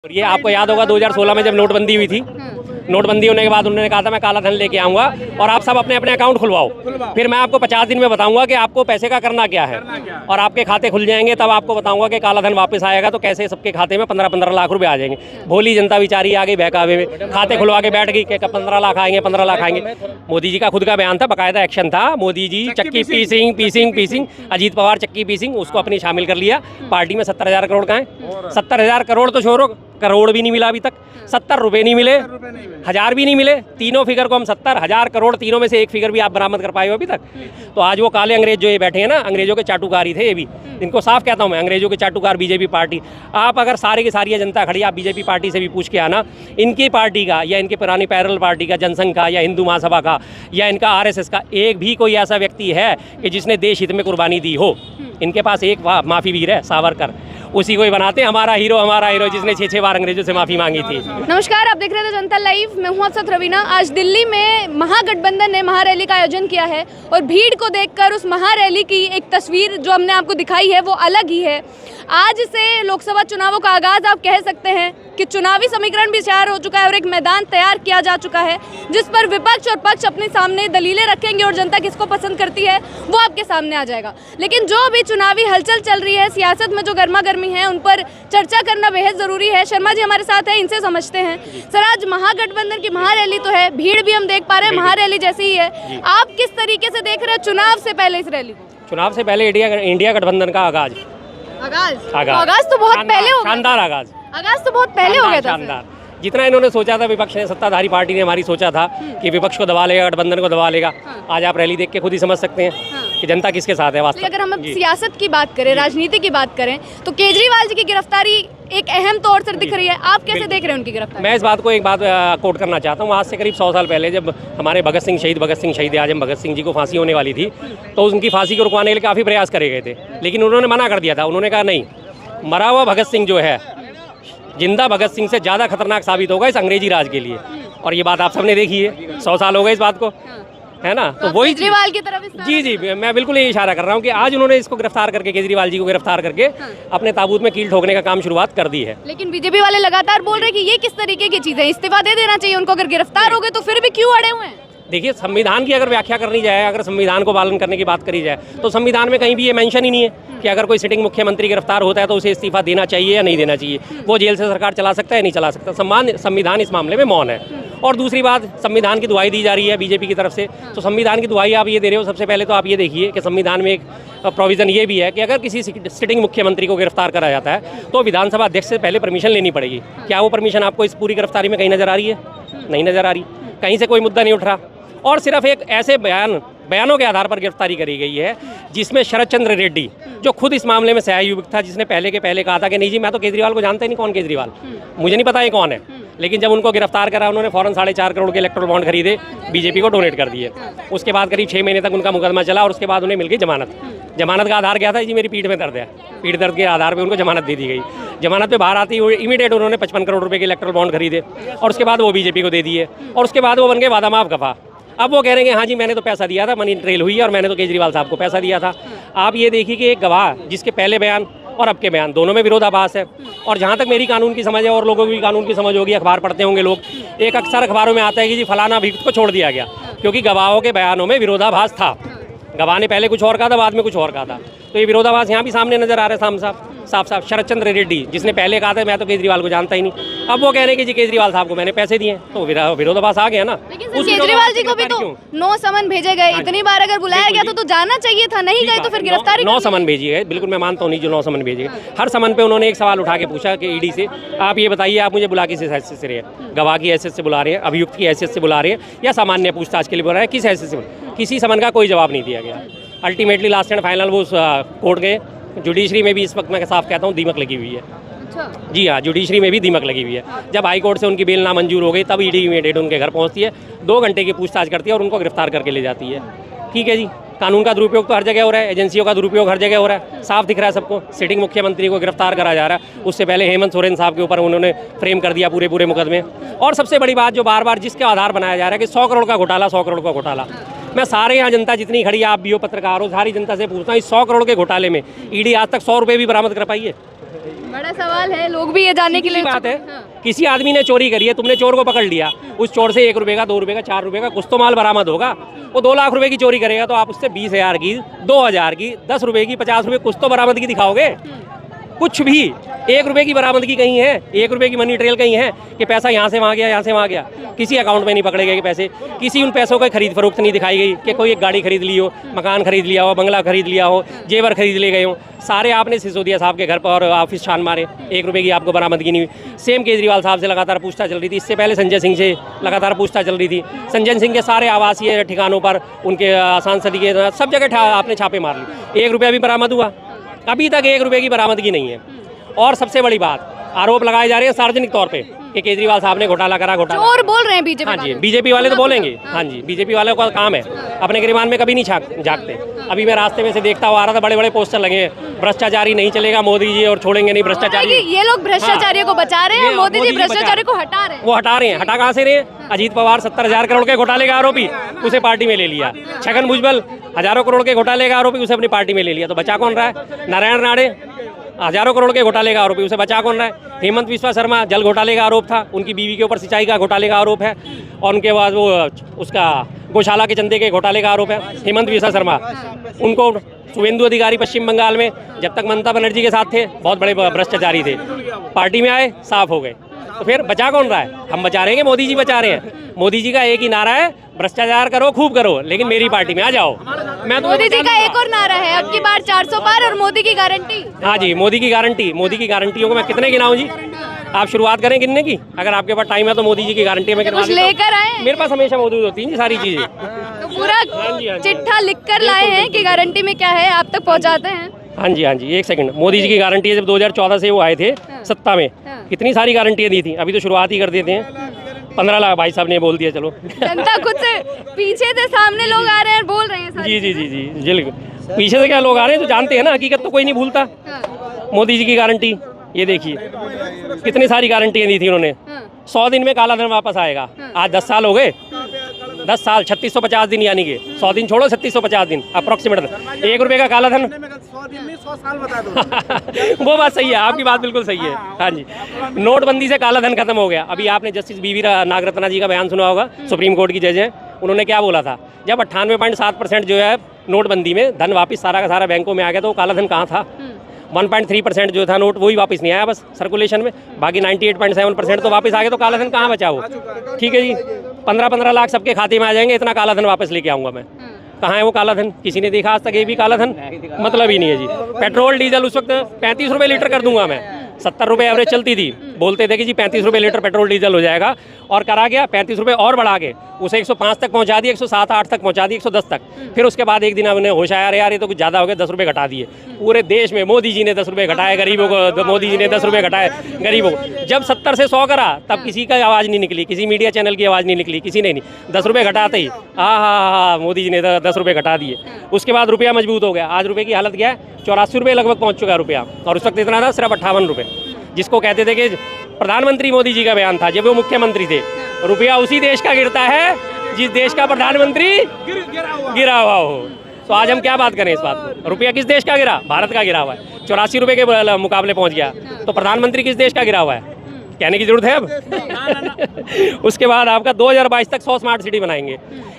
ये आपको याद होगा 2016 में जब नोटबंदी हुई थी, नोटबंदी होने के बाद उन्होंने कहा था मैं काला धन लेके आऊंगा और आप सब अपने अपने अकाउंट खुलवाओ, फिर मैं आपको 50 दिन में बताऊंगा कि आपको पैसे का करना क्या है और आपके खाते खुल जाएंगे, तब आपको बताऊंगा कि काला धन वापस आएगा तो कैसे सबके खाते में 15-15 लाख रुपए आ जाएंगे। भोली जनता बेचारी आ गई बहकावे में, खाते खुलवा के बैठ गई कि 15 लाख आएंगे 15 लाख आएंगे। मोदी जी का खुद का बयान था, बाकायदा एक्शन था। मोदी जी चक्की पीसिंग, अजीत पवार चक्की पीसिंग, उसको अपनी शामिल कर लिया पार्टी में। 70,000 करोड़ का है, 70,000 करोड़ तो छोड़ो, करोड़ भी नहीं मिला अभी तक, 70 रुपए नहीं मिले, 1000 भी नहीं मिले। तीनों फिगर को हम 70,000 करोड़, तीनों में से एक फिगर भी आप बरामद कर पाए हो अभी तक। तो आज वो काले अंग्रेज जो ये बैठे हैं ना, अंग्रेजों के चाटुकार ही थे ये भी, इनको साफ कहता हूँ मैं, अंग्रेजों के चाटुकार बीजेपी पार्टी। आप अगर सारे की सारी जनता खड़ी, आप बीजेपी पार्टी से भी पूछ के आना, इनकी पार्टी का या इनके पुरानी पैरल पार्टी का, जनसंघ का या हिंदू महासभा का या इनका RSS का एक भी कोई ऐसा व्यक्ति है कि जिसने देश हित में कुर्बानी दी हो। इनके पास एक माफी वीर है, सावरकर, उसी को ही बनाते हैं हमारा हीरो, जिसने 6 बार अंग्रेजों से माफी मांगी थी। नमस्कार, आप देख रहे थे जनता लाइव, मैं हूं आपके साथ रवीना। आज दिल्ली में महागठबंधन ने महारैली का आयोजन किया है और भीड़ को देखकर उस महारैली की एक तस्वीर जो हमने आपको दिखाई है वो अलग ही है। आज से लोकसभा चुनावों का आगाज आप कह सकते हैं कि चुनावी समीकरण भी तैयार हो चुका है और एक मैदान तैयार किया जा चुका है जिस पर विपक्ष और पक्ष अपने सामने दलीलें रखेंगे और जनता किसको पसंद करती है वो आपके सामने आ जाएगा। लेकिन जो भी चुनावी हलचल चल रही है, सियासत में जो गर्मा गर्मी है, उन पर चर्चा करना बेहद जरूरी है। शर्मा जी हमारे साथ है, इनसे समझते हैं। सर, आज महागठबंधन की महारैली तो है, भीड़ भी हम देख पा रहे हैं महारैली जैसी ही है, आप किस तरीके से देख रहे हैं चुनाव से पहले इस रैली को? चुनाव से पहले इंडिया गठबंधन का आगाज तो बहुत पहले हो गया, शानदार आगाज तो बहुत पहले हो गया था। शानदार, जितना इन्होंने सोचा था विपक्ष ने, सत्ताधारी पार्टी ने हमारी सोचा था कि विपक्ष को दबा लेगा, गठबंधन को दबा लेगा। आज आप रैली देख के खुद ही समझ सकते हैं कि जनता किसके साथ है वास्तव में। अगर हम सियासत की बात करें, राजनीति की बात करें, तो केजरीवाल जी की गिरफ्तारी एक अहम तौर से दिख रही है, आप कैसे देख रहे हैं उनकी गिरफ्तारी? मैं इस बात को एक बात कोट करना चाहता हूँ। आज से करीब 100 साल पहले जब हमारे भगत सिंह शहीद आजम भगत सिंह जी को फांसी होने वाली थी, तो उनकी फांसी को रुकवाने के लिए काफ़ी प्रयास करे गए थे, लेकिन उन्होंने मना कर दिया था। उन्होंने कहा नहीं, मरा हुआ भगत सिंह जो है जिंदा भगत सिंह से ज़्यादा खतरनाक साबित होगा इस अंग्रेजी राज के लिए। और ये बात आप सबने देखी है, 100 साल हो गए इस बात को, है ना। तो वही केजरीवाल की तरफ जी मैं बिल्कुल ये इशारा कर रहा हूँ कि आज उन्होंने इसको गिरफ्तार करके, केजरीवाल जी को गिरफ्तार करके अपने ताबूत में कील ठोकने का काम शुरुआत कर दी है। लेकिन बीजेपी वाले लगातार बोल रहे हैं कि ये किस तरीके की चीज़ है, इस्तीफा दे देना चाहिए उनको। अगर गिरफ्तार हो गए तो फिर भी क्यों अड़े हुए हैं? देखिए, संविधान की अगर व्याख्या करनी जाए, अगर संविधान को पालन करने की बात करी जाए, तो संविधान में कहीं भी ये मेंशन ही नहीं है कि अगर कोई सिटिंग मुख्यमंत्री गिरफ्तार होता है तो उसे इस्तीफा देना चाहिए या नहीं देना चाहिए। वो जेल से सरकार चला सकता है, नहीं चला सकता। संविधान इस मामले में मौन है। और दूसरी बात, संविधान की दुहाई दी जा रही है बीजेपी की तरफ से, तो संविधान की दुहाई आप ये दे रहे हो। सबसे पहले तो आप ये देखिए कि संविधान में एक प्रोविज़न ये भी है कि अगर किसी सिटिंग मुख्यमंत्री को गिरफ्तार करा जाता है तो विधानसभा अध्यक्ष से पहले परमिशन लेनी पड़ेगी। क्या वो परमिशन आपको इस पूरी गिरफ्तारी में कहीं नज़र आ रही है? नहीं नज़र आ रही, कहीं से कोई मुद्दा नहीं उठ रहा। और सिर्फ एक ऐसे बयानों के आधार पर गिरफ्तारी करी गई है जिसमें शरद चंद्र रेड्डी, जो खुद इस मामले में सहयुक्त था, जिसने पहले के पहले कहा था कि नहीं जी मैं तो केजरीवाल को जानता ही नहीं, कौन केजरीवाल, मुझे नहीं पता ये कौन है। लेकिन जब उनको गिरफ्तार करा, उन्होंने फौरन 4.5 करोड़ के इलेक्टोरल बॉन्ड खरीदे, बीजेपी को डोनेट कर दिए। उसके बाद करीब 6 महीने तक उनका मुकदमा चला और उसके बाद उन्हें मिल गई जमानत का आधार क्या था जी, मेरी पीठ में दर्द है, पीठ दर्द के आधार पर उनको जमानत दे दी गई। जमानत पे बाहर आती हुई इमीडिएट उन्होंने 55 करोड़ रुपए के इलेक्टोरल बॉन्ड खरीदे और उसके बाद वो बीजेपी को दे दिए और उसके बाद वो बन गए वादा माफ गफा। अब वो कह रहे हैं हाँ जी मैंने तो पैसा दिया था, मनी ट्रेल हुई है और मैंने तो केजरीवाल साहब को पैसा दिया था। आप ये देखिए कि एक गवाह जिसके पहले बयान और अब के बयान दोनों में विरोधाभास है। और जहाँ तक मेरी कानून की समझ है और लोगों की भी कानून की समझ होगी, अखबार पढ़ते होंगे लोग, एक अक्सर अखबारों में आता है कि जी फलाना अभियुक्त को छोड़ दिया गया क्योंकि गवाहों के बयानों में विरोधाभास था। गवाह ने पहले कुछ और कहा था, बाद में कुछ और कहा था। तो ये विरोधाभास यहाँ भी सामने नजर आ रहा है साफ। शरद चंद्र रेड्डी जिसने पहले कहा था मैं तो केजरीवाल को जानता ही नहीं, अब वो कह रहे हैं कि जी केजरीवाल साहब को मैंने पैसे दिए, तो विरोधाभास आ गया ना। लेकिन केजरीवाल जी को भी तो 9 समन भेजे गए, इतनी बार अगर बुलाया गया तो जाना चाहिए था, नहीं गए तो फिर गिरफ्तारी। 9 समन भेजे गए, बिल्कुल मैं मानता हूँ, नहीं जो 9 समन भेजे गए, हर समन पे उन्होंने एक सवाल उठा के पूछा कि ईडी से आप ये बताइए आप मुझे बुला किस हैसियत से रहे हैं, गवाह की हैसियत से बुला रहे हैं, अभियुक्त की हैसियत से बुला रहे हैं या सामान्य पूछताछ के लिए बुला रहे हैं, किस हैसियत से? किसी समन का कोई जवाब नहीं दिया गया। अल्टीमेटली लास्ट एंड फाइनल वो कोर्ट गए। जुडिशरी में भी इस वक्त मैं साफ कहता हूँ दीमक लगी हुई है। अच्छा। जी हाँ, जुडिशरी में भी दीमक लगी हुई है। जब हाई कोर्ट से उनकी बेल नामंजूर हो गई तब ईडी इमीडिएट उनके घर पहुँचती है, 2 घंटे की पूछताछ करती है और उनको गिरफ्तार करके ले जाती है। ठीक है जी, कानून का दुरुपयोग तो हर जगह हो रहा है, एजेंसियों का दुरुपयोग हर जगह हो रहा है, साफ दिख रहा है सबको। सिटिंग मुख्यमंत्री को गिरफ्तार करा जा रहा है, उससे पहले हेमंत सोरेन साहब के ऊपर उन्होंने फ्रेम कर दिया पूरे मुकदमे। और सबसे बड़ी बात जो बार बार जिसके आधार बनाया जा रहा है कि 100 करोड़ का घोटाला, 100 करोड़ का घोटाला। मैं सारे यहाँ जनता जितनी खड़ी है, आप भी हो, पत्रकार हो, सारी जनता से पूछता हूँ, इस 100 करोड़ के घोटाले में ईडी आज तक 100 रुपये भी बरामद कर पाई है? बड़ा सवाल है, लोग भी ये जानने के लिए बात है। हाँ। किसी आदमी ने चोरी करी है, तुमने चोर को पकड़ लिया, उस चोर से 1 रुपए का, 2 रुपए का, 4 रुपए का कुछ तो माल बरामद होगा। वो 2 लाख रुपए की चोरी करेगा तो आप उससे 20,000 की, 2,000 की, 10 रुपए की, 50 रुपए कुछ तो बरामदगी दिखाओगे। कुछ भी 1 रुपए की बरामदगी कहीं है, 1 रुपए की मनी ट्रेल कहीं है कि पैसा यहाँ से वहाँ गया, यहाँ से वहाँ गया। किसी अकाउंट में नहीं पकड़े गए पैसे, किसी उन पैसों का खरीद फरोख्त नहीं दिखाई गई कि कोई एक गाड़ी खरीद ली हो, मकान खरीद लिया हो, बंगला खरीद लिया हो, जेवर खरीद ले गए हो। सारे आपने सिसोदिया साहब के घर पर और ऑफिस छान मारे, 1 रुपए की आपको बरामदगी नहीं हुई। सेम केजरीवाल साहब से लगातार पूछताछ चल रही थी, इससे पहले संजय सिंह से लगातार पूछताछ चल रही थी। संजय सिंह के सारे आवासीय ठिकानों पर, उनके सांसद के सब जगह आपने छापे मार लिए, 1 रुपया भी बरामद हुआ? अभी तक 1 रुपए की बरामदगी नहीं है। और सबसे बड़ी बात, आरोप लगाए जा रहे हैं सार्वजनिक तौर पे कि केजरीवाल साहब ने घोटाला करा, घोटाला। चोर बोल रहे हैं बीजेपी हाँ जी, वाले। बीजेपी वाले तो बोलेंगे। हाँ जी, बीजेपी वालों का काम है, अपने गिरबान में कभी नहीं जागते। अभी मैं रास्ते में से देखता हुआ आ रहा था, बड़े बड़े पोस्टर लगे हैं, भ्रष्टाचारी नहीं चलेगा मोदी जी और छोड़ेंगे नहीं भ्रष्टाचारी। ये लोग भ्रष्टाचारियों को बचा रहे हैं, ये मोदी जी बचा भ्रष्टाचारियों को हटा रहे हैं। वो हटा रहे हैं। हटा कहाँ से रहे हैं? अजीत पवार 70,000 करोड़ के घोटाले का आरोपी, उसे पार्टी में ले लिया। छगन भुजबल हजारों करोड़ के घोटाले का आरोपी, उसे अपनी पार्टी में ले लिया। तो बचा कौन रहा है? नारायण राणे हजारों करोड़ के घोटाले का आरोपी, उसे बचा कौन रहा है? हेमंत बिस्वा शर्मा, जल घोटाले का आरोप था, उनकी बीवी के ऊपर सिंचाई का घोटाले का आरोप है। और उनके बाद वो उसका गौशाला के चंदे के घोटाले का आरोप है। हेमंत बिस्वा शर्मा, उनको शुभेंदु अधिकारी पश्चिम बंगाल में जब तक ममता बनर्जी के साथ थे बहुत बड़े भ्रष्टाचारी थे, पार्टी में आए साफ हो गए। तो फिर बचा कौन रहा है? हम बचा रहे हैं, मोदी जी बचा रहे हैं। मोदी जी का एक ही नारा है, भ्रष्टाचार करो, खूब करो, लेकिन मेरी पार्टी में आ जाओ। मैं तो मोदी जी का एक और नारा है, अब की बार 400 पार और मोदी की गारंटी। हाँ जी, मोदी की गारंटी। मोदी की गारंटियों को मैं कितने गिनाऊं जी? आप शुरुआत करें गिनने की, अगर आपके पास टाइम है तो मोदी जी की गारंटी में गिनवा कुछ देता हूं। लेकर आए? मेरे पास हमेशा मौजूद होती हैं सारी चीजें। तो पूरा चिट्ठा लिख कर लाए हैं कि गारंटी में क्या है, आप तक पहुंचाते हैं? हाँ जी, हाँ जी, एक सेकंड। मोदी जी की गारंटी है, जब 2014 से वो आए थे सत्ता में, कितनी सारी गारंटियां दी थी। अभी तो शुरुआत ही कर देते हैं। 15 लाख भाई साहब ने बोल दिया। चलो, जनता खुद से पीछे से सामने लोग आ रहे हैं, बोल रहे हैं सारी। जी जी जी जी जी, पीछे से क्या लोग आ रहे हैं तो जानते हैं ना, हकीकत तो कोई नहीं भूलता। मोदी जी की गारंटी ये देखिए, कितनी सारी गारंटियां दी थी उन्होंने। 100 दिन में काला धन वापस आएगा। आज 10 साल हो गए, 10 साल 3650 दिन, यानी कि 100 दिन छोड़ो, 3650 दिन अप्रोक्सीमेट। 1 रुपए का काला धन 100 दिन में 100 साल बता दो। वो बात सही है, आपकी बात बिल्कुल सही है। हाँ जी, नोटबंदी से काला धन खत्म हो गया। अभी आपने जस्टिस बीवी नागरत्ना जी का बयान सुना होगा, सुप्रीम कोर्ट की जज है। उन्होंने क्या बोला था, जब 98.7% जो है नोटबंदी में धन वापस सारा का सारा बैंकों में आ गया, तो काला धन कहाँ था? 1.3% जो था नोट, वही वापस नहीं आया बस सर्कुलेशन में। बाकी 98.7% तो वापस आ गया, तो काला धन कहाँ बचा? वो ठीक है जी, 15-15 लाख सबके खाते में आ जाएंगे, इतना काला धन वापस लेके आऊँगा मैं। कहाँ है वो काला धन? किसी ने देखा आज तक? ये भी काला धन मतलब ही नहीं है जी। पेट्रोल डीजल उस वक्त 35 रुपये लीटर कर दूंगा मैं, 70 रुपये एवरेज चलती थी। बोलते थे कि जी 35 रुपये लीटर पेट्रोल डीजल हो जाएगा, और करा गया 35 रुपये और बढ़ा के उसे 105 तक पहुंचा दिया, 107-8 तक पहुंचा दिया, 110 तक। फिर उसके बाद एक दिन उन्हें होश आया, यार ये तो कुछ ज़्यादा हो गया, 10 रुपये घटा दिए। पूरे देश में मोदी जी ने 10 रुपये घटाए गरीबों को, मोदी जी ने 10 रुपये घटाए गरीबों को। जब 70 से 100 करा, तब किसी का आवाज़ नहीं निकली, किसी मीडिया चैनल की आवाज़ नहीं निकली, किसी ने नहीं। 10 रुपये घटाते ही हाँ, मोदी जी ने 10 रुपये घटा दिए। उसके बाद रुपया मजबूत हो गया। आज रुपये की हालत क्या है? 84 रुपये लगभग पहुँच चुका रुपया, और उस वक्त इतना था सिर्फ 58 रुपये, जिसको कहते थे कि प्रधानमंत्री मोदी जी का बयान था जब वो मुख्यमंत्री थे, रुपया उसी देश का गिरता है जिस देश का प्रधानमंत्री गिरा हुआ हो। तो आज हम क्या बात करें इस बात को? रुपया किस देश का गिरा? भारत का गिरा हुआ है। 84 रुपये के मुकाबले पहुंच गया, तो प्रधानमंत्री किस देश का गिरा हुआ है? कहने की जरूरत है अब? उसके बाद आपका 2022 तक 100 स्मार्ट सिटी बनाएंगे।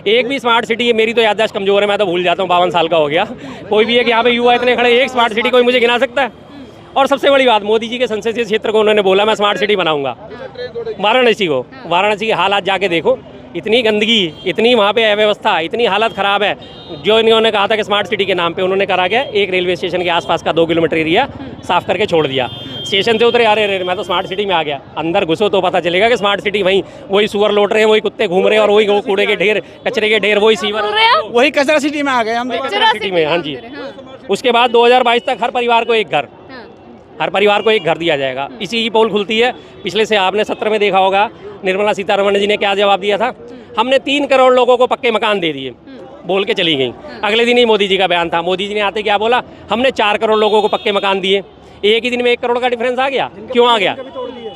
एक भी स्मार्ट सिटी, ये मेरी तो याददाश्त कमजोर है, मैं तो भूल जाता हूँ, 52 साल का हो गया। कोई भी है कि यहाँ पे युवा इतने खड़े, एक स्मार्ट सिटी कोई मुझे गिना सकता है? और सबसे बड़ी बात, मोदी जी के संसदीय क्षेत्र को उन्होंने बोला मैं स्मार्ट सिटी बनाऊंगा, वाराणसी को। वाराणसी के हालात जाके देखो, इतनी गंदगी, इतनी वहाँ पे अव्यवस्था, इतनी हालत ख़राब है। जो इन्होंने कहा था कि स्मार्ट सिटी के नाम पे उन्होंने करा गया, एक रेलवे स्टेशन के आसपास का 2 किलोमीटर एरिया साफ करके छोड़ दिया। स्टेशन से उतरे, अरे मैं तो स्मार्ट सिटी में आ गया। अंदर घुसो तो पता चलेगा कि स्मार्ट सिटी वही सुअर लौट रहे हैं, वही कुत्ते घूम रहे हैं, और वही कूड़े के ढेर, कचरे के ढेर, वही सीवर, वही कचरा सिटी में आ गए हम। कचरा सिटी में, हाँ जी। उसके बाद 2022 तक हर परिवार को एक घर, हर परिवार को एक घर दिया जाएगा। इसी की पोल खुलती है। पिछले से आपने सत्र में देखा होगा, निर्मला सीतारमण जी ने क्या जवाब दिया था? हमने 3 करोड़ लोगों को पक्के मकान दे दिए, बोल के चली गई। अगले दिन ही मोदी जी का बयान था। मोदी जी ने आते क्या बोला? हमने 4 करोड़ लोगों को पक्के मकान दिए। एक ही दिन में 1 करोड़ का डिफरेंस आ गया। क्यों आ गया?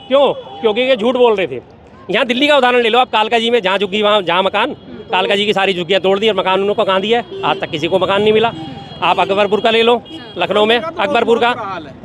क्यों? क्योंकि ये झूठ बोल रहे थे। यहाँ दिल्ली का उदाहरण ले लो आप, कालका जी में जहाँ झुग्गी, वहाँ जहाँ मकान, कालका जी की सारी झुग्गियाँ तोड़ दी और मकान उनको कहाँ दिया है? आज तक किसी को मकान नहीं मिला। आप अकबरपुर का ले लो, लखनऊ में अकबरपुर का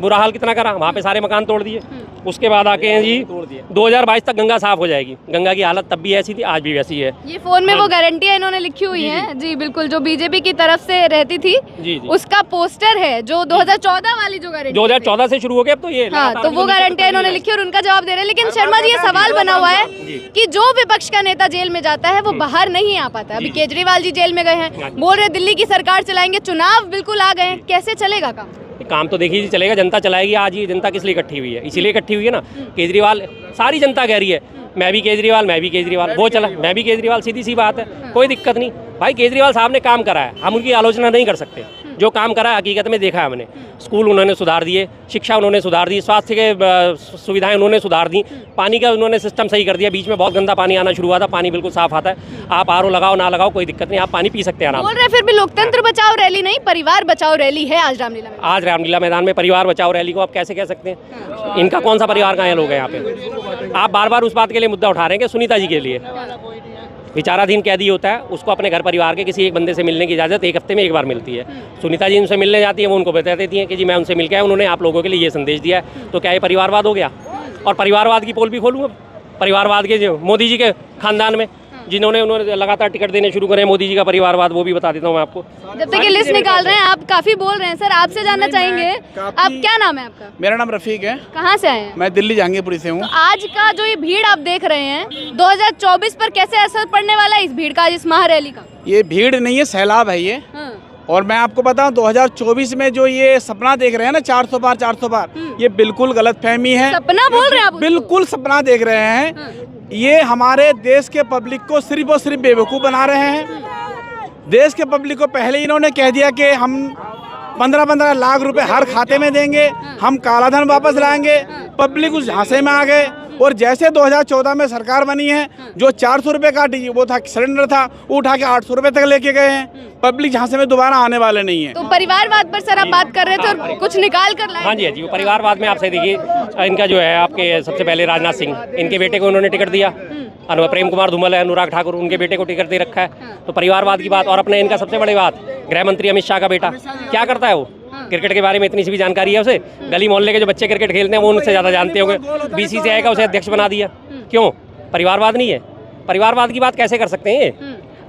बुरा हाल कितना करा, वहाँ पे सारे मकान तोड़ दिए। उसके बाद आके हैं जी 2022 तक गंगा साफ हो जाएगी। गंगा की हालत तब भी ऐसी थी, आज भी वैसी है। ये फोन में वो गारंटियां इन्होंने लिखी हुई हैं जी, बिल्कुल, जो बीजेपी की तरफ से रहती थी जी। उसका पोस्टर है, जो 2014 वाली जो गारंटी 2014 से शुरू हो गया, अब तो ये हाँ, तो वो गारंटियां इन्होंने लिखी और उनका जवाब दे रहे हैं। लेकिन शर्मा जी, ये सवाल बना हुआ है कि जो विपक्ष का नेता जेल में जाता है वो बाहर नहीं आ पाता। अभी केजरीवाल जी जेल में गए हैं, बोल रहे दिल्ली की सरकार चलाएंगे, चुनाव बिल्कुल आ गए हैं, कैसे चलेगा काम? काम तो देखिए जी चलेगा, जनता चलाएगी। आज ये जनता किस लिए इकट्ठी हुई है? इसीलिए इकट्ठी हुई है ना, केजरीवाल, सारी जनता कह रही है मैं भी केजरीवाल, मैं भी केजरीवाल, वो चला मैं भी केजरीवाल, सीधी सी बात है, कोई दिक्कत नहीं। भाई केजरीवाल साहब ने काम करा है, हम उनकी आलोचना नहीं कर सकते। जो काम करा है हकीकत में देखा है हमने। स्कूल उन्होंने सुधार दिए, शिक्षा उन्होंने सुधार दी, स्वास्थ्य के सुविधाएं उन्होंने सुधार दी, पानी का उन्होंने सिस्टम सही कर दिया। बीच में बहुत गंदा पानी आना शुरू हुआ था, पानी बिल्कुल साफ आता है। आप आरओ लगाओ ना लगाओ कोई दिक्कत नहीं, आप पानी पी सकते हैं आराम। बोल रहे फिर भी लोकतंत्र बचाओ रैली नहीं, परिवार बचाओ रैली है आज रामलीला में। आज रामलीला मैदान में परिवार बचाओ रैली को आप कैसे कह सकते हैं? इनका कौन सा परिवार का लोग हैं यहाँ पे? आप बार बार उस बात के लिए मुद्दा उठा रहे हैं कि सुनीता जी के लिए विचाराधीन कैदी होता है, उसको अपने घर परिवार के किसी एक बंदे से मिलने की इजाज़त 1 हफ्ते में 1 बार मिलती है। सुनीता जी उनसे मिलने जाती है, वो उनको बता देती हैं कि जी मैं उनसे मिल के आया, उन्होंने आप लोगों के लिए ये संदेश दिया है। तो क्या ये परिवारवाद हो गया? और परिवारवाद की पोल भी खोलूँ अब, परिवारवाद के जो मोदी जी के खानदान में जिन्होंने उन्होंने लगातार टिकट देने शुरू करे, मोदी जी का परिवारवाद, वो भी बता देता हूँ मैं आपको। जब तक ये लिस्ट निकाल रहे हैं, आप काफी बोल रहे हैं सर, आपसे जानना चाहेंगे, आप क्या नाम है आपका? मेरा नाम रफीक है। कहाँ से आए हैं? मैं दिल्ली जहांगीरपुरी से हूँ। तो आज का जो ये भीड़ आप देख रहे हैं, 2024 पर कैसे असर पड़ने वाला है इस भीड़ का, इस महारैली का? ये भीड़ नहीं है, सैलाब है ये। हाँ। और मैं आपको बताऊं 2024 में जो ये सपना देख रहे हैं ना 400 पार 400 पार, ये बिल्कुल गलत फहमी है। सपना बोल रहे हैं आप उसको? बिल्कुल सपना देख रहे हैं। हाँ। ये हमारे देश के पब्लिक को सिर्फ और सिर्फ बेवकूफ़ बना रहे हैं। देश के पब्लिक को पहले ही इन्होंने कह दिया कि हम 15-15 लाख रुपए हर खाते में देंगे, हम काला धन वापस लाएंगे। पब्लिक उस झांसे में आ गए और जैसे 2014 में सरकार बनी है, जो 400 रुपये का वो था सिलेंडर था, वो उठा के 800 रुपये तक लेके गए हैं। पब्लिक झांसे में दोबारा आने वाले नहीं है। तो परिवारवाद पर सर आप बात कर रहे थे और कुछ निकाल कर लाए। हाँ जी, हाँ जी, वो परिवारवाद में आपसे देखिए, इनका जो है आपके सबसे पहले राजनाथ सिंह, इनके बेटे को उन्होंने टिकट दिया। प्रेम कुमार धूमल है, अनुराग ठाकुर, उनके बेटे को टिकट दे रखा है। तो परिवारवाद की बात। और अपने इनका सबसे बड़ी बात, गृह मंत्री अमित शाह का बेटा क्या करता है? वो क्रिकेट के बारे में इतनी सी भी जानकारी है उसे। गली मोहल्ले के जो बच्चे क्रिकेट खेलते हैं वो उनसे ज़्यादा जानते होंगे। BCCI का उसे अध्यक्ष बना दिया। क्यों? परिवारवाद नहीं है? परिवारवाद की बात कैसे कर सकते हैं?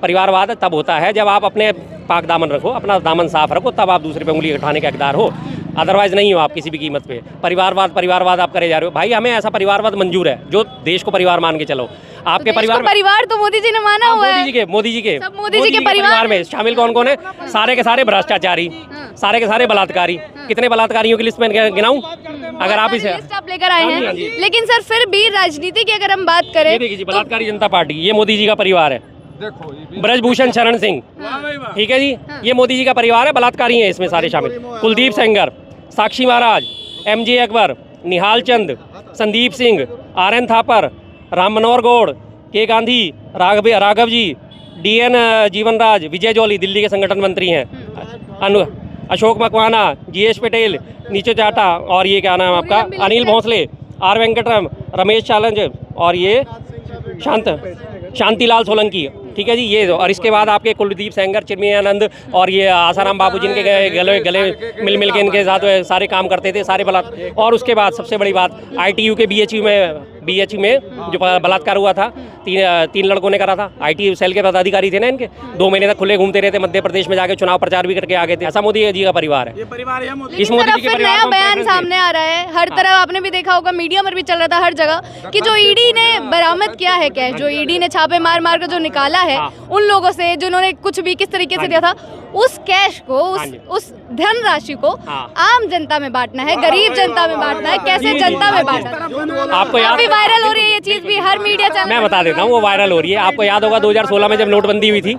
परिवारवाद तब होता है जब आप अपने पाक दामन रखो, अपना दामन साफ रखो, तब आप दूसरे पे उंगली उठाने के हकदार हो। अदरवाइज नहीं हो आप किसी भी कीमत पे। परिवारवाद आप करे जा रहे हो। भाई हमें ऐसा परिवारवाद मंजूर है जो देश को परिवार मान के चलो। आपके परिवार तो मोदी जी ने माना हुआ है। मोदी जी के सब मोदी जी के परिवार में शामिल कौन कौन है? सारे के सारे भ्रष्टाचारी, सारे के सारे बलात्कारी। कितने बलात्कारियों की लिस्ट में गिनाऊं अगर आप इसे लिस्ट आप लेकर आए हैं? लेकिन सर फिर भी राजनीति की अगर हम बात करें, देखिए बलात्कारी जनता पार्टी, ये मोदी जी का परिवार है। ब्रजभूषण शरण सिंह, ठीक है जी, ये मोदी जी का परिवार है। बलात्कारी हैं इसमें सारे शामिल। कुलदीप सेंगर, साक्षी महाराज, MJ अकबर, निहाल चंद, संदीप सिंह, RN थापर, राम मनोहर गौड़, के गांधी, राघव जी, DN जीवनराज, विजय जौली दिल्ली के संगठन मंत्री हैं, अशोक मकवाना, GS पटेल, नीचे चाटा, और ये क्या नाम आपका, अनिल भोंसले, R वेंकटरम, रमेश चालंज, और ये शांतिलाल सोलंकी, ठीक है जी ये। और इसके बाद आपके कुलदीप सेंगर, चिन्मयानंद, और ये आसाराम बाबू जिनके गले मिल के इनके साथ सारे काम करते थे, सारे बलात्कार। और उसके बाद सबसे बड़ी बात, ITU के BHU में जो बलात्कार हुआ था, तीन लड़कों ने करा था। ITU सेल के पदाधिकारी थे ना इनके, 2 महीने तक खुले घूमते रहते, मध्य प्रदेश में जाके चुनाव प्रचार भी करके आ गए थे। ऐसा मोदी जी का परिवार है। ये परिवार है मोदी। इस मोदी जी के नया बयान सामने आ रहा है हर तरफ, आपने भी देखा होगा, मीडिया में भी चल रहा था हर जगह, कि जो ईडी ने बरामद किया है कैश, जो ईडी ने छापे मार कर जो निकाला है उन लोगों से जिन्होंने कुछ भी किस तरीके से दिया था, उस कैश को, उस धन राशि को आम जनता में बांटना है, गरीब जनता में बांटना है। कैसे जनता में बांटना है? आपको काफी वायरल हो रही है ये चीज भी, हर मीडिया चैनल। मैं बता देता हूँ वो वायरल हो रही है। आपको याद होगा 2016 में जब नोटबंदी हुई थी,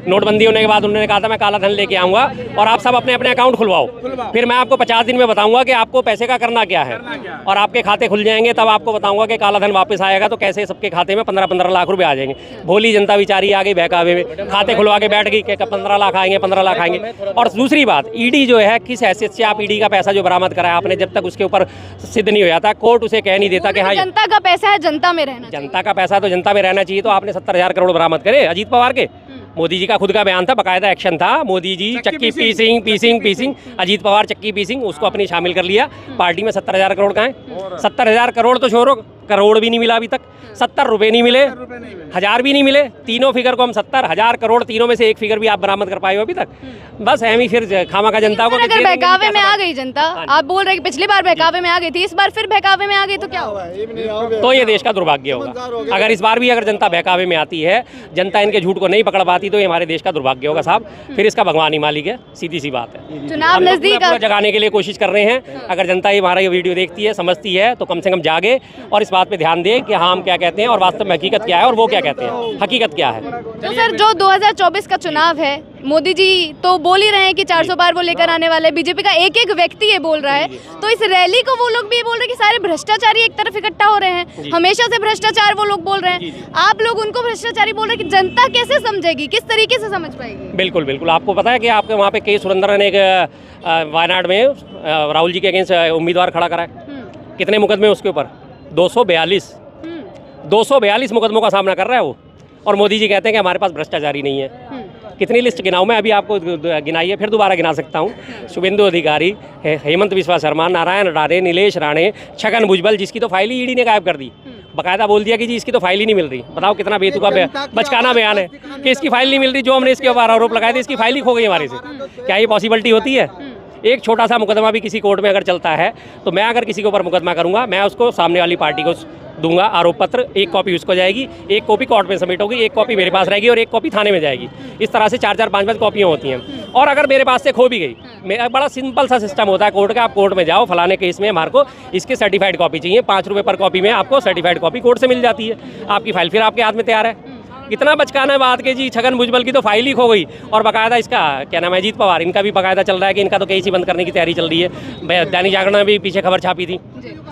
नोटबंदी होने के बाद उन्होंने कहा था मैं काला धन लेके आऊंगा और आप सब अपने अपने अकाउंट खुलवाओ, फिर मैं आपको 50 दिन में बताऊंगा कि आपको पैसे का करना क्या है, और आपके खाते खुल जाएंगे, तब आपको बताऊंगा कि काला धन वापस आएगा। तो कैसे सबके खाते में 15-15 लाख रुपए आ जाएंगे। भोली जनता बेचारी आ गई बहकावे में, खाते खुलवा के बैठ गई कि 15 लाख आएंगे, 15 लाख आएंगे। और दूसरी बात, ईडी जो है, किस हैसियत से आप ईडी का पैसा जो बरामद कराया आपने, जब तक उसके ऊपर सिद्ध नहीं हो जाता, कोर्ट उसे कह नहीं देता कि हाँ जनता का पैसा है, जनता में रहना, जनता का पैसा तो जनता में रहना चाहिए। तो आपने 70,000 करोड़ बरामद करे अजीत पवार के, मोदी जी का खुद का बयान था, बकायदा एक्शन था। मोदी जी चक्की पीसिंग, अजीत पवार चक्की पीसिंग, उसको अपनी शामिल कर लिया पार्टी में। 70,000 करोड़ का है, 70,000 करोड़ तो छोड़ो, करोड़ भी नहीं मिला अभी तक, 70 रुपए नहीं मिले, 1000 भी नहीं मिले। तीनों फिगर को हम 70,000 करोड़, तीनों में से एक फिगर भी आप बरामद कर पाए हो अभी तक? बस एम ही फिर खामा का जनता को। अगर बहकावे में आ गई जनता, आप बोल रहे हैं कि पिछली बार बहकावे में आ गई थी, इस बार फिर बहकावे में आ गई तो क्या होगा? तो ये देश का दुर्भाग्य होगा। अगर इस बार भी अगर जनता बहकावे में आती है, जनता इनके झूठ को नहीं पकड़ पाती, तो ये हमारे देश का दुर्भाग्य होगा साहब। फिर इसका भगवान ही मालिक है, सीधी सी बात है। चुनाव नजदीक जगाने के लिए कोशिश कर रहे हैं। अगर जनता ये हमारा ये वीडियो देखती है, समझती है, तो कम से कम जागे और इस बात पे ध्यान दे कि हाँ हम क्या कहते हैं और वास्तव में हकीकत क्या है और वो क्या कहते हैं, हकीकत क्या है। तो सर जो 2024 का चुनाव है, मोदी जी तो बोल ही रहे हैं कि 400 पार वो लेकर आने वाले, बीजेपी का एक एक व्यक्ति ये बोल रहा है, तो इस रैली को वो लोग भी ये बोल रहे हैं कि सारे भ्रष्टाचारी एक तरफ इकट्ठा हो रहे हैं, हमेशा से भ्रष्टाचार वो लोग बोल रहे हैं, आप लोग उनको भ्रष्टाचारी बोल रहे हैं, कि जनता कैसे समझेगी, किस तरीके से समझ पाएगी? बिल्कुल बिल्कुल, आपको पता है कि आपके वहाँ पे के सुरेंद्र ने एक वायनाड में राहुल जी के अगेंस्ट उम्मीदवार खड़ा करा है। कितने मुकदमे उसके ऊपर? 242 मुकदमों का सामना कर रहा है वो। और मोदी जी कहते हैं कि हमारे पास भ्रष्टाचारी नहीं है। कितनी लिस्ट गिनाऊं मैं? अभी आपको गिनाई है, फिर दोबारा गिना सकता हूँ। शुभेंदु अधिकारी, हेमंत बिस्वा शर्मा, नारायण राणे, नीलेश राणे, छगन भुजबल, जिसकी तो फाइल ही ईडी ने गायब कर दी। बकायदा बोल दिया कि जी इसकी तो फाइल ही नहीं मिल रही। बताओ कितना बेतुका बचकाना बयान है कि इसकी फाइल नहीं मिल रही। जो हमने इसके ऊपर आरोप लगाए थे, इसकी फाइल ही खो गई हमारे से। क्या ये पॉसिबिलिटी होती है? एक छोटा सा मुकदमा भी किसी कोर्ट में अगर चलता है, तो मैं अगर किसी के ऊपर मुकदमा करूंगा, मैं उसको सामने वाली पार्टी को दूंगा आरोप पत्र, एक कॉपी उसको जाएगी, एक कॉपी कोर्ट में सबमिट होगी, एक कॉपी मेरे पास रहेगी और एक कॉपी थाने में जाएगी। इस तरह से 4-4, 5-5 कॉपियाँ होती हैं। और अगर मेरे पास से खो भी गई, मेरा बड़ा सिंपल सा सिस्टम होता है कोर्ट का। आप कोर्ट में जाओ, फलाने केस में हमारे को इसके सर्टिफाइड कॉपी चाहिए, 5 रुपये पर कॉपी में आपको सर्टिफाइड कॉपी कोर्ट से मिल जाती है। आपकी फाइल फिर आपके हाथ में तैयार है। कितना बचकाना है बात के जी। छगन भुजबल की तो फाइल ही खो गई और बकायदा इसका क्या नाम है, अजीत पवार, इनका भी बकायदा चल रहा है कि इनका तो केस ही बंद करने की तैयारी चल रही है। दैनिक जागरण में भी पीछे खबर छापी थी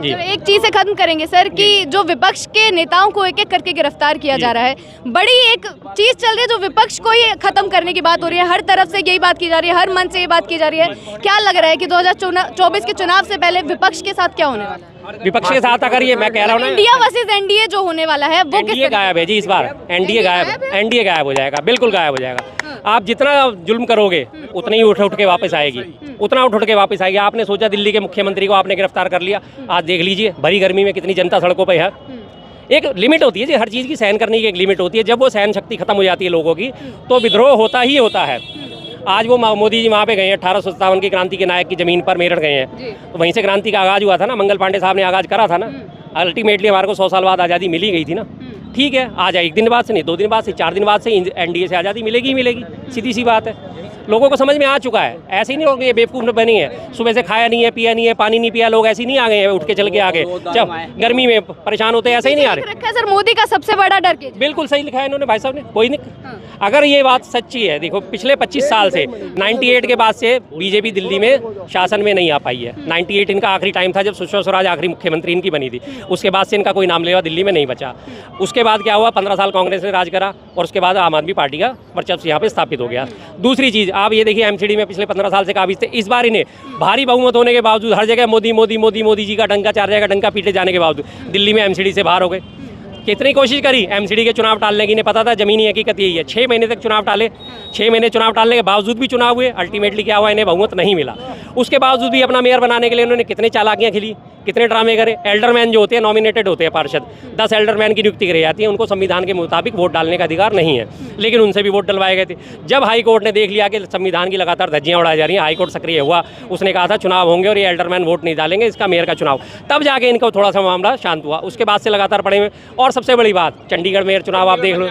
जी। तो एक चीज़ से खत्म करेंगे सर कि जो विपक्ष के नेताओं को एक एक करके गिरफ्तार किया जा रहा है, बड़ी एक चीज़ चल रही है जो विपक्ष को ही खत्म करने की बात हो रही है। हर तरफ से यही बात की जा रही है, हर मंच से ये बात की जा रही है। क्या लग रहा है कि 2024 के चुनाव से पहले विपक्ष के साथ क्या होने वाला है? विपक्ष के साथ अगर ये मैं कह रहा हूँ ना, इंडिया वर्सेस एनडीए जो होने वाला है वो एनडीए गायब है जी। इस बार एनडीए गायब हो जाएगा, बिल्कुल गायब हो जाएगा। आप जितना जुल्म करोगे उतनी ही उठ के वापस आएगी, उतना उठ के वापस आएगी। आपने सोचा दिल्ली के मुख्यमंत्री को आपने गिरफ्तार कर लिया, आज देख लीजिए भरी गर्मी में कितनी जनता सड़कों पर है। एक लिमिट होती है जी, हर चीज़ की सहन करने की एक लिमिट होती है। जब वो सहन शक्ति खत्म हो जाती है लोगों की, तो विद्रोह होता ही होता है। आज वो मोदी जी वहाँ पे गए हैं, 1857 की क्रांति के नायक की ज़मीन पर मेरठ गए हैं, तो वहीं से क्रांति का आगाज़ हुआ था ना। मंगल पांडे साहब ने आगाज़ करा था ना। अल्टीमेटली हमारे को 100 साल बाद आज़ादी मिली गई थी ना। ठीक है, आज 1 दिन बाद से नहीं, 2 दिन बाद से, 4 दिन बाद से एनडीए से आज़ादी मिलेगी ही मिलेगी, सीधी सी बात है। लोगों को समझ में आ चुका है। ऐसे ही नहीं लोग ये बेवकूफ़ बने हैं, सुबह से खाया नहीं है, पिया नहीं है, पानी नहीं पिया, लोग ऐसे ही नहीं आ गए हैं उठ के चल के आ गए। जब गर्मी में परेशान होते हैं ऐसे ही नहीं आ रहे। रखा है सर मोदी का सबसे बड़ा डर के। बिल्कुल सही लिखा है इन्होंने भाई साहब ने, कोई नहीं। अगर ये बात सच्ची है, देखो पिछले 25 साल से 98 के बाद से बीजेपी दिल्ली में शासन में नहीं आ पाई है। 98 इनका आखिरी टाइम था जब सुषमा स्वराज आखिरी मुख्यमंत्री इनकी बनी थी। उसके बाद से इनका कोई नाम लेवा दिल्ली में नहीं बचा। उसके बाद क्या हुआ, 15 साल कांग्रेस ने राज करा और उसके बाद आम आदमी पार्टी का वर्चस्व यहाँ पे स्थापित हो गया। दूसरी चीज़, आप ये देखिए एमसीडी में पिछले 15 साल से काबिज थे। इस बार इन्हें भारी बहुमत होने के बावजूद हर जगह मोदी मोदी मोदी मोदी जी का डंका, 4 जगह डंका पीटे जाने के बावजूद दिल्ली में एमसीडी से बाहर हो गए। कितनी कोशिश करी एमसीडी के चुनाव टालने की, इन्हें पता था ज़मीनी हकीकत यही है। 6 महीने तक चुनाव टाले, 6 महीने चुनाव टालने के बावजूद भी चुनाव हुए। अल्टीमेटली क्या हुआ, इन्हें बहुमत नहीं मिला। उसके बावजूद भी अपना मेयर बनाने के लिए उन्होंने कितने चालाकियाँ खेली, कितने ड्रामे करे। एल्डरमैन जो होते हैं नॉमिनेटेड होते हैं पार्षद, 10 एल्डरमैन की नियुक्ति करी जाती है। उनको संविधान के मुताबिक वोट डालने का अधिकार नहीं है, लेकिन उनसे भी वोट डलवाए गए थे। जब हाई कोर्ट ने देख लिया कि संविधान की लगातार धज्जियाँ उड़ाई जा रही हैं, हाई कोर्ट सक्रिय हुआ, उसने कहा था चुनाव होंगे और ये एल्डरमैन वोट नहीं डालेंगे, इसका मेयर का चुनाव, तब जाके इनको थोड़ा सा मामला शांत हुआ। उसके बाद से लगातार पड़े हुए। और सबसे बड़ी बात, चंडीगढ़ मेयर चुनाव आप देख लो,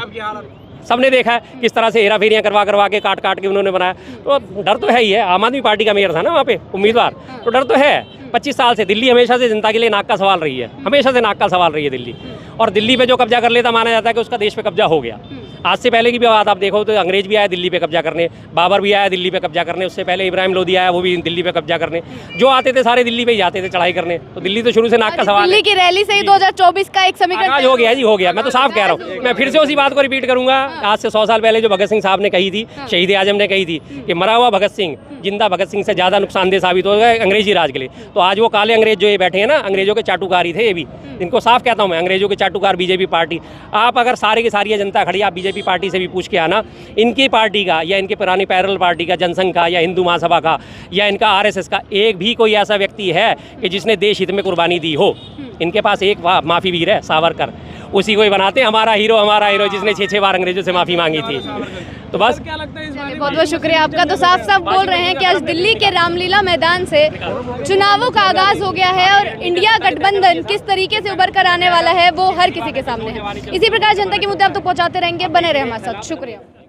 सबने देखा है किस तरह से हेरा फेरियाँ करवा के काट के उन्होंने बनाया। तो डर तो है ही है। आम आदमी पार्टी का मेयर था ना वहाँ पे उम्मीदवार, तो डर तो है। 25 साल से दिल्ली हमेशा से जनता के लिए नाक का सवाल रही है, हमेशा से नाक का सवाल रही है दिल्ली। और दिल्ली पे जो कब्जा कर लेता माना जाता है कि उसका देश पे कब्जा हो गया। आज से पहले की भी बात आप देखो तो अंग्रेज भी आया दिल्ली पे कब्जा करने, बाबर भी आया दिल्ली पे कब्जा करने, उससे पहले इब्राहिम लोदी आया, वो भी दिल्ली पे कब्जा करने। जो आते थे सारे दिल्ली पे ही जाते थे चढ़ाई करने। तो दिल्ली तो शुरू से नाक का सवाल है। दिल्ली की रैली से ही 2024 का एक समीकरण हो गया जी, हो गया। मैं तो साफ कह रहा हूँ, मैं फिर से उसी बात को रिपीट करूंगा। आज से 100 साल पहले जो भगत सिंह साहब ने कही थी, शहीद आजम ने कही थी कि मरा हुआ भगत सिंह जिंदा भगत सिंह से ज़्यादा नुकसानदेह साबित हो गए अंग्रेजी राज के लिए। तो आज वो काले अंग्रेज जो ये बैठे हैं ना, अंग्रेजों के चाटुकार ही थे ये भी। इनको साफ कहता हूँ मैं, अंग्रेजों के चाटुकार बीजेपी पार्टी। आप अगर सारे की सारी जनता खड़ी, आप बीजेपी बीजेपी पार्टी से भी पूछ के आना, इनकी पार्टी का या इनके पुरानी पैरेलल पार्टी का, जनसंघ का या हिंदू महासभा का या इनका आरएसएस का एक भी कोई ऐसा व्यक्ति है कि जिसने देश हित में कुर्बानी दी हो। इनके पास एक माफ़ी वीर है, सावरकर, उसी को ही बनाते हैं हमारा हीरो, जिसने 6 बार अंग्रेजों से माफ़ी मांगी थी। तो बस क्या लगता है इस बारे में? बहुत बहुत शुक्रिया आपका। तो साफ साफ बोल रहे हैं कि आज दिल्ली के रामलीला मैदान से चुनावों का आगाज हो गया है और इंडिया गठबंधन किस तरीके से उभर कर आने वाला है वो हर किसी के सामने है। इसी प्रकार जनता के मुद्दे आप तो पहुंचाते रहेंगे, बने रहे हमारे साथ। शुक्रिया।